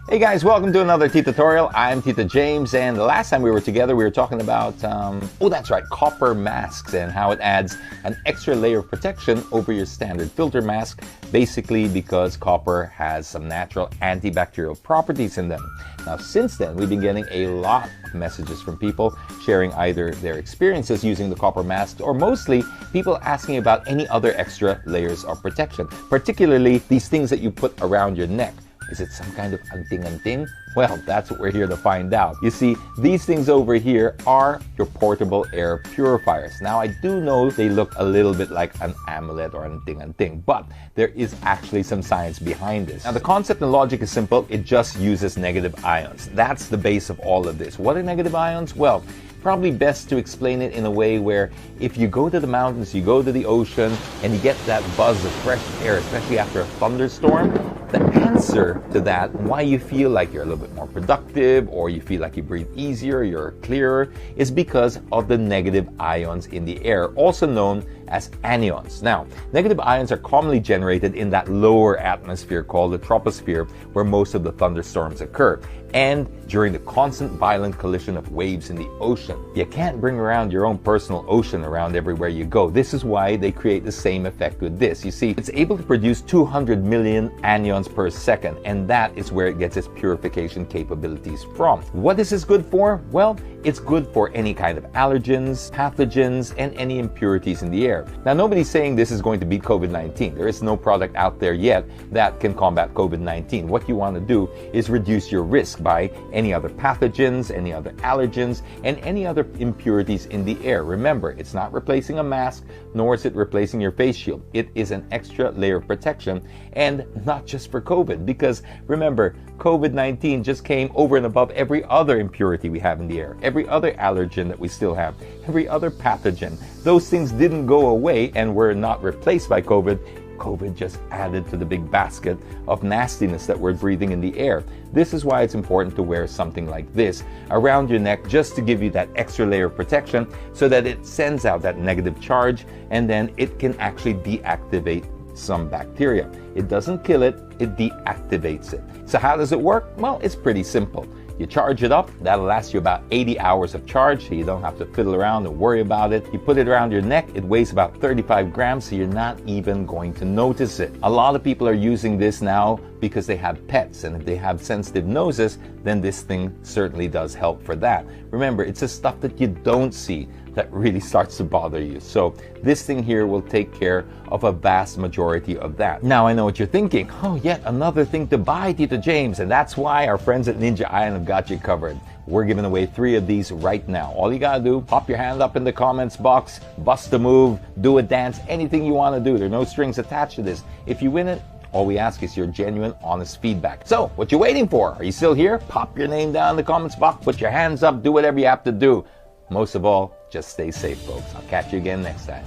Hey guys, welcome to another Tita tutorial. I'm Tita James, and the last time we were together we were talking about, that's right, copper masks and how it adds an extra layer of protection over your standard filter mask, basically because copper has some natural antibacterial properties in them. Now since then, we've been getting a lot of messages from people sharing either their experiences using the copper masks or mostly people asking about any other extra layers of protection, particularly these things that you put around your neck. Is it some kind of anting-anting? Well, that's what we're here to find out. You see, these things over here are your portable air purifiers. Now, I do know they look a little bit like an amulet or anting-anting, but there is actually some science behind this. Now, the concept and logic is simple. It just uses negative ions. That's the base of all of this. What are negative ions? Well, probably best to explain it in a way where if you go to the mountains, you go to the ocean, and you get that buzz of fresh air, especially after a thunderstorm, the answer to that, why you feel like you're a little bit more productive or you feel like you breathe easier, you're clearer, is because of the negative ions in the air, also known as anions. Now, negative ions are commonly generated in that lower atmosphere called the troposphere, where most of the thunderstorms occur, and during the constant violent collision of waves in the ocean. You can't bring around your own personal ocean around everywhere you go. This is why they create the same effect with this. You see, it's able to produce 200 million anions per second, and that is where it gets its purification capabilities from. What is this good for? Well, it's good for any kind of allergens, pathogens, and any impurities in the air. Now, nobody's saying this is going to beat COVID-19. There is no product out there yet that can combat COVID-19. What you want to do is reduce your risk by any other pathogens, any other allergens, and any other impurities in the air. Remember, it's not replacing a mask, nor is it replacing your face shield. It is an extra layer of protection, and not just for COVID, because remember, COVID-19 just came over and above every other impurity we have in the air, every other allergen that we still have, every other pathogen. Those things didn't go away and were not replaced by COVID. COVID just added to the big basket of nastiness that we're breathing in the air. This is why it's important to wear something like this around your neck, just to give you that extra layer of protection so that it sends out that negative charge, and then it can actually deactivate some bacteria. It doesn't kill it, it deactivates it. So how does it work? Well, it's pretty simple. You charge it up, that'll last you about 80 hours of charge, so you don't have to fiddle around and worry about it. You put it around your neck, it weighs about 35 grams, so you're not even going to notice it. A lot of people are using this now because they have pets, and if they have sensitive noses, then this thing certainly does help for that. Remember, it's the stuff that you don't see that really starts to bother you. So this thing here will take care of a vast majority of that. Now I know what you're thinking. Oh, yet another thing to buy, Tita James, and that's why our friends at Ninjaion have got you covered. We're giving away 3 of these right now. All you gotta do, pop your hand up in the comments box, bust a move, do a dance, anything you wanna do. There are no strings attached to this. If you win it, all we ask is your genuine, honest feedback. So, what you waiting for? Are you still here? Pop your name down in the comments box, put your hands up, do whatever you have to do. Most of all, just stay safe, folks. I'll catch you again next time.